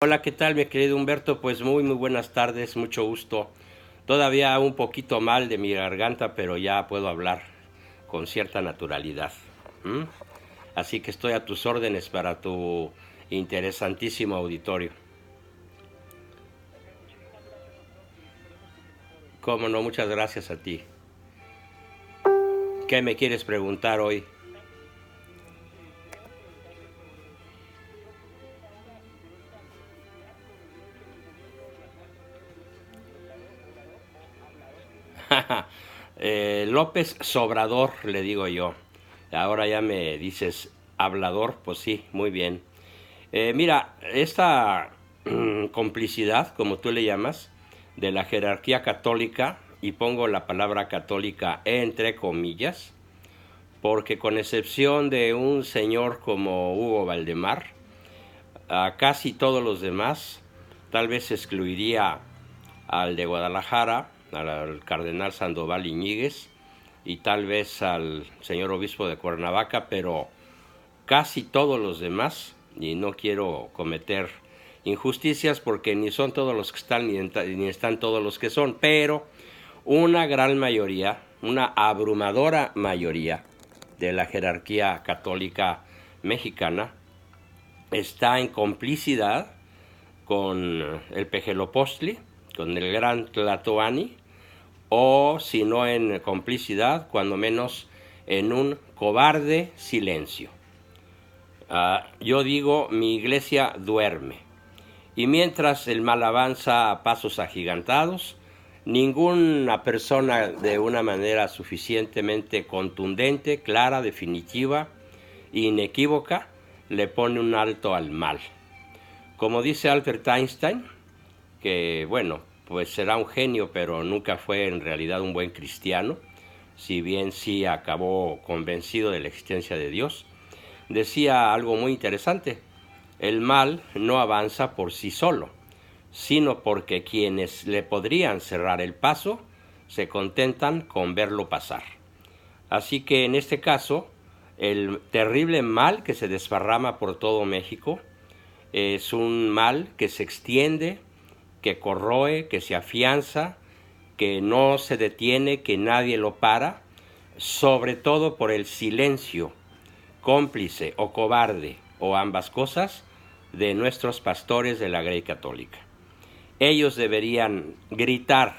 Hola, ¿qué tal, mi querido Humberto? Pues muy buenas tardes, mucho gusto. Todavía un poquito mal de mi garganta, pero ya puedo hablar con cierta naturalidad. ¿Mm? Así que estoy a tus órdenes para tu interesantísimo auditorio. Cómo no, muchas gracias a ti. ¿Qué me quieres preguntar hoy? López Sobrador, le digo yo. Ahora ya me dices hablador, pues sí, muy bien. Mira, esta complicidad, como tú le llamas, de la jerarquía católica, y pongo la palabra católica entre comillas, porque con excepción de un señor como Hugo Valdemar, a casi todos los demás, tal vez excluiría al de Guadalajara, al cardenal Sandoval Iñiguez, y tal vez al señor obispo de Cuernavaca, pero casi todos los demás, y no quiero cometer injusticias porque ni son todos los que están ni están todos los que son, pero una gran mayoría, una abrumadora mayoría de la jerarquía católica mexicana está en complicidad con el Pejelopostli, con el gran Tlatoani, o si no en complicidad, cuando menos en un cobarde silencio. Yo digo, mi iglesia duerme. Y mientras el mal avanza a pasos agigantados, ninguna persona de una manera suficientemente contundente, clara, definitiva, inequívoca, le pone un alto al mal. Como dice Albert Einstein, que bueno, pues será un genio, pero nunca fue en realidad un buen cristiano, si bien sí acabó convencido de la existencia de Dios, decía algo muy interesante: el mal no avanza por sí solo, sino porque quienes le podrían cerrar el paso se contentan con verlo pasar. Así que en este caso, el terrible mal que se desparrama por todo México es un mal que se extiende, que corroe, que se afianza, que no se detiene, que nadie lo para, sobre todo por el silencio cómplice o cobarde, o ambas cosas, de nuestros pastores de la Grey Católica. Ellos deberían gritar,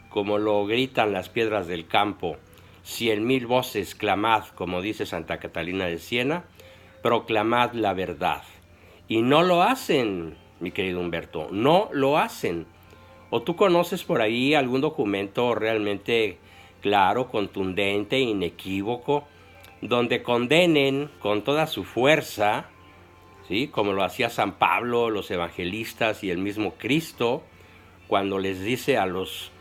como lo gritan las piedras del campo: 100,000 voces clamad, como dice Santa Catalina de Siena, proclamad la verdad. Y no lo hacen, mi querido Humberto, no lo hacen. ¿O tú conoces por ahí algún documento realmente claro, contundente, inequívoco, donde condenen con toda su fuerza, ¿sí?, como lo hacía San Pablo, los evangelistas y el mismo Cristo, cuando les dice a los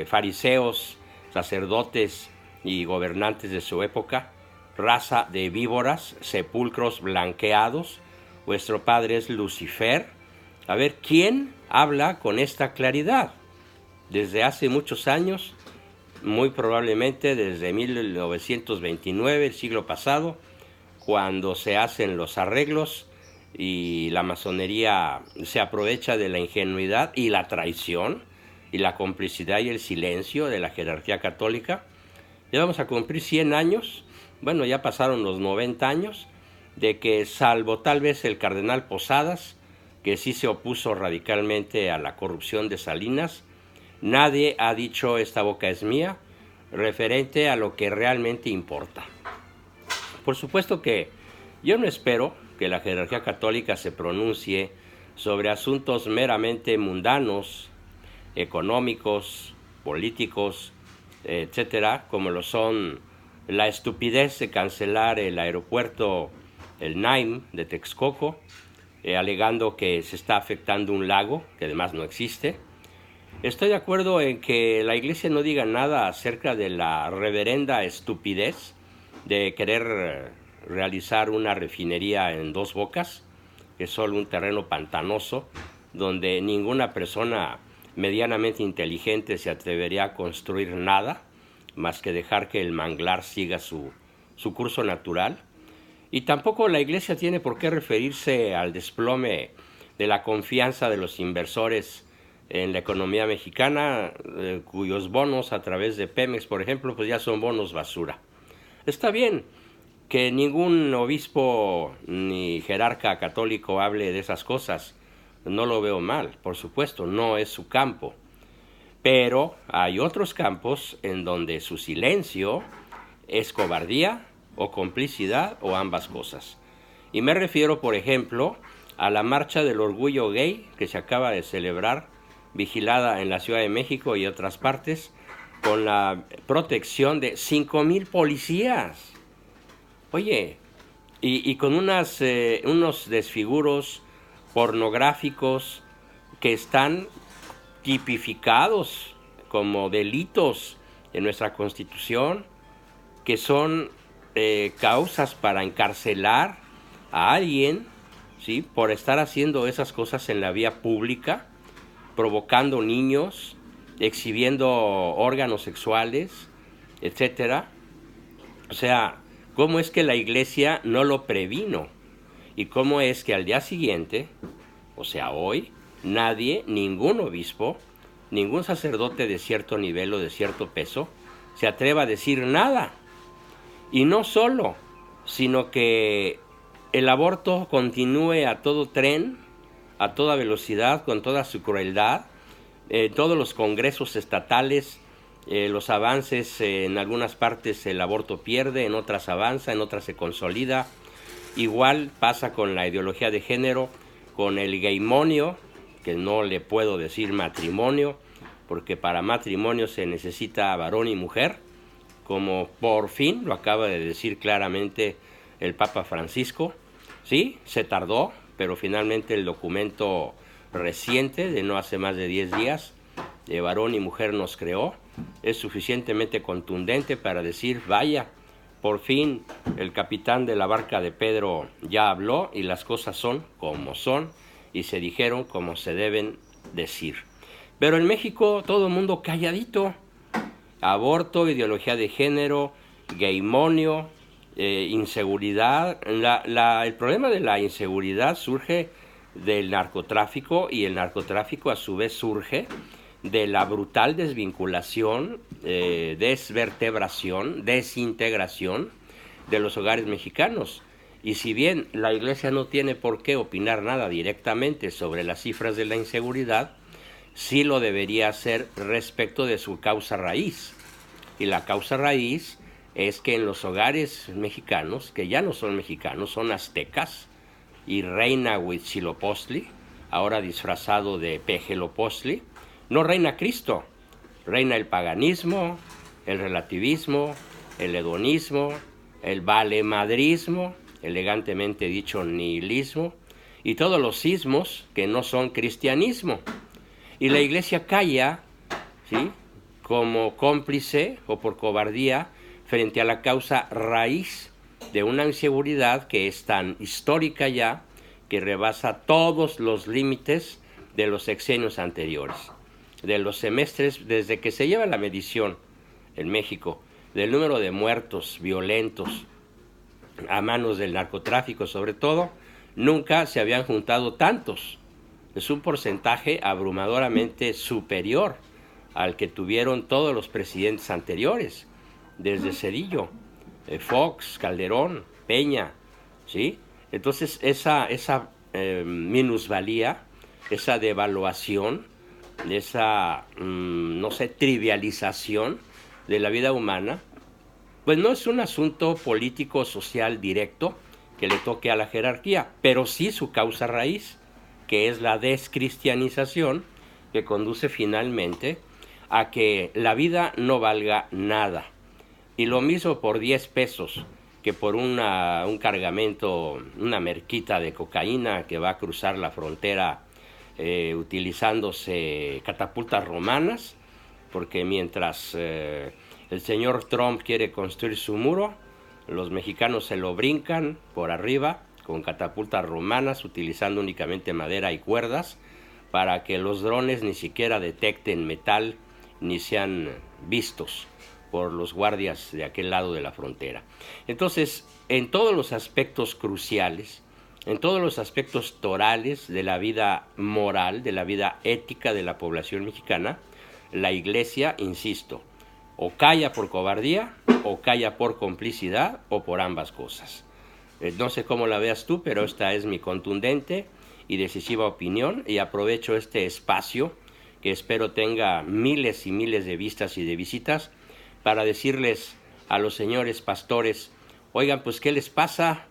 fariseos, sacerdotes y gobernantes de su época: raza de víboras, sepulcros blanqueados, vuestro padre es Lucifer? A ver, ¿quién habla con esta claridad? Desde hace muchos años, muy probablemente desde 1929, el siglo pasado, cuando se hacen los arreglos y la masonería se aprovecha de la ingenuidad y la traición y la complicidad y el silencio de la jerarquía católica. Ya vamos a cumplir 100 años, bueno, ya pasaron los 90 años, de que, salvo tal vez el cardenal Posadas, que sí se opuso radicalmente a la corrupción de Salinas, nadie ha dicho "esta boca es mía" referente a lo que realmente importa. Por supuesto que yo no espero que la jerarquía católica se pronuncie sobre asuntos meramente mundanos, económicos, políticos, etcétera, como lo son la estupidez de cancelar el aeropuerto, el NAIM de Texcoco, alegando que se está afectando un lago, que además no existe. Estoy de acuerdo en que la Iglesia no diga nada acerca de la reverenda estupidez de querer realizar una refinería en Dos Bocas, que es solo un terreno pantanoso donde ninguna persona medianamente inteligente se atrevería a construir nada más que dejar que el manglar siga su curso natural. Y tampoco la Iglesia tiene por qué referirse al desplome de la confianza de los inversores en la economía mexicana, cuyos bonos a través de Pemex, por ejemplo, pues ya son bonos basura. Está bien que ningún obispo ni jerarca católico hable de esas cosas, no lo veo mal, por supuesto, no es su campo. Pero hay otros campos en donde su silencio es cobardía o complicidad o ambas cosas. Y me refiero, por ejemplo, a la Marcha del Orgullo Gay que se acaba de celebrar, vigilada en la Ciudad de México y otras partes, con la protección de 5,000 policías. Oye, y con unos desfiguros pornográficos que están tipificados como delitos en nuestra Constitución, que son causas para encarcelar a alguien, ¿sí?, por estar haciendo esas cosas en la vía pública, provocando niños, exhibiendo órganos sexuales, etcétera. O sea, ¿cómo es que la Iglesia no lo previno? ¿Y cómo es que al día siguiente, o sea, hoy, nadie, ningún obispo, ningún sacerdote de cierto nivel o de cierto peso, se atreva a decir nada? Y no solo, sino que el aborto continúe a todo tren, a toda velocidad, con toda su crueldad. Todos los congresos estatales, los avances, en algunas partes el aborto pierde, en otras avanza, en otras se consolida. Igual pasa con la ideología de género, con el gaymonio, que no le puedo decir matrimonio, porque para matrimonio se necesita varón y mujer, como por fin lo acaba de decir claramente el Papa Francisco. Sí, se tardó, pero finalmente el documento reciente, de no hace más de 10 días, de varón y mujer nos creó, es suficientemente contundente para decir, vaya, por fin el capitán de la barca de Pedro ya habló y las cosas son como son y se dijeron como se deben decir. Pero en México todo el mundo calladito. Aborto, ideología de género, gaymonio, inseguridad. El problema de la inseguridad surge del narcotráfico y el narcotráfico a su vez surge de la brutal desvinculación, desvertebración, desintegración de los hogares mexicanos. Y si bien la Iglesia no tiene por qué opinar nada directamente sobre las cifras de la inseguridad, sí lo debería hacer respecto de su causa raíz. Y la causa raíz es que en los hogares mexicanos, que ya no son mexicanos, son aztecas, y reina Huitzilopochtli, ahora disfrazado de Pejelopostli, no reina Cristo, reina el paganismo, el relativismo, el hedonismo, el valemadrismo, elegantemente dicho nihilismo, y todos los ismos que no son cristianismo. Y la Iglesia calla, ¿sí?, como cómplice o por cobardía frente a la causa raíz de una inseguridad que es tan histórica ya que rebasa todos los límites de los sexenios anteriores, de los semestres desde que se lleva la medición en México del número de muertos violentos a manos del narcotráfico sobre todo, nunca se habían juntado tantos. Es un porcentaje abrumadoramente superior al que tuvieron todos los presidentes anteriores, desde Zedillo, Fox, Calderón, Peña, ¿sí? Entonces esa minusvalía, esa devaluación, esa, no sé, trivialización de la vida humana, pues no es un asunto político social directo que le toque a la jerarquía, pero sí su causa raíz, que es la descristianización, que conduce finalmente a que la vida no valga nada. Y lo mismo por 10 pesos que por un cargamento, una merquita de cocaína que va a cruzar la frontera utilizándose catapultas romanas, porque mientras el señor Trump quiere construir su muro, los mexicanos se lo brincan por arriba con catapultas romanas utilizando únicamente madera y cuerdas para que los drones ni siquiera detecten metal ni sean vistos por los guardias de aquel lado de la frontera. Entonces, en todos los aspectos cruciales, en todos los aspectos torales de la vida moral, de la vida ética de la población mexicana, la Iglesia, insisto, o calla por cobardía, o calla por complicidad, o por ambas cosas. No sé cómo la veas tú, pero esta es mi contundente y decisiva opinión, y aprovecho este espacio, que espero tenga miles y miles de vistas y de visitas, para decirles a los señores pastores: oigan, pues ¿qué les pasa?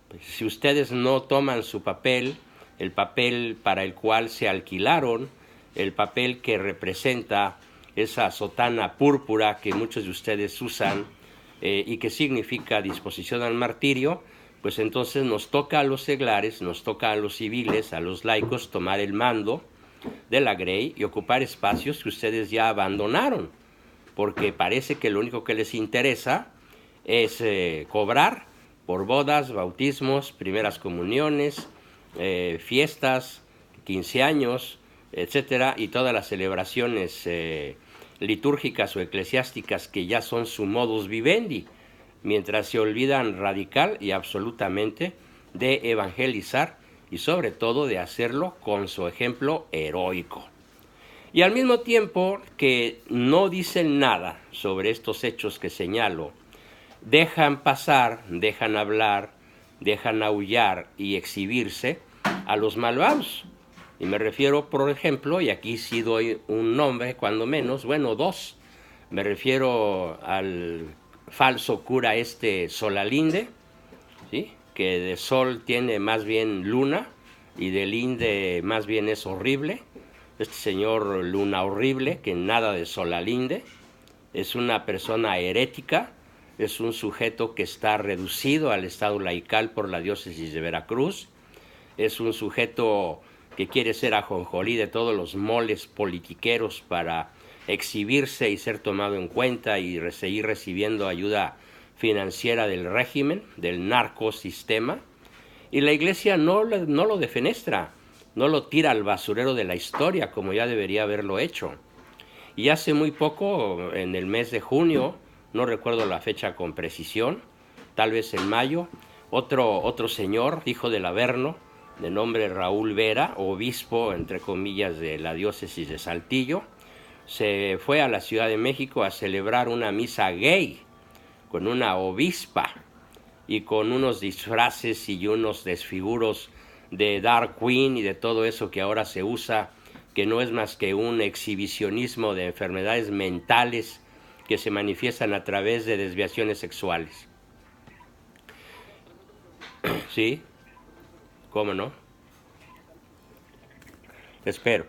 Pues, si ustedes no toman su papel, el papel para el cual se alquilaron, el papel que representa esa sotana púrpura que muchos de ustedes usan, y que significa disposición al martirio, pues entonces nos toca a los seglares, nos toca a los civiles, a los laicos, tomar el mando de la Grey y ocupar espacios que ustedes ya abandonaron, porque parece que lo único que les interesa es cobrar por bodas, bautismos, primeras comuniones, fiestas, 15 años, etcétera, y todas las celebraciones litúrgicas o eclesiásticas que ya son su modus vivendi, mientras se olvidan radical y absolutamente de evangelizar y sobre todo de hacerlo con su ejemplo heroico. Y al mismo tiempo que no dicen nada sobre estos hechos que señalo, dejan pasar, dejan hablar, dejan aullar y exhibirse a los malvados. Y me refiero, por ejemplo, y aquí sí doy un nombre, cuando menos, bueno, dos. Me refiero al falso cura Solalinde, ¿sí?, que de sol tiene más bien luna y de linde más bien es horrible. Este señor Luna Horrible, que nada de Solalinde, es una persona herética, es un sujeto que está reducido al estado laical por la diócesis de Veracruz, es un sujeto que quiere ser ajonjolí de todos los moles politiqueros para exhibirse y ser tomado en cuenta y seguir recibiendo ayuda financiera del régimen, del narcosistema. Y la Iglesia no lo defenestra, no lo tira al basurero de la historia como ya debería haberlo hecho. Y hace muy poco, en el mes de junio, no recuerdo la fecha con precisión, tal vez en mayo, otro señor, hijo del Averno, de nombre Raúl Vera, obispo, entre comillas, de la diócesis de Saltillo, se fue a la Ciudad de México a celebrar una misa gay con una obispa y con unos disfraces y unos desfiguros de Dark Queen y de todo eso que ahora se usa, que no es más que un exhibicionismo de enfermedades mentales que se manifiestan a través de desviaciones sexuales. ¿Sí? ¿Cómo no? Espero.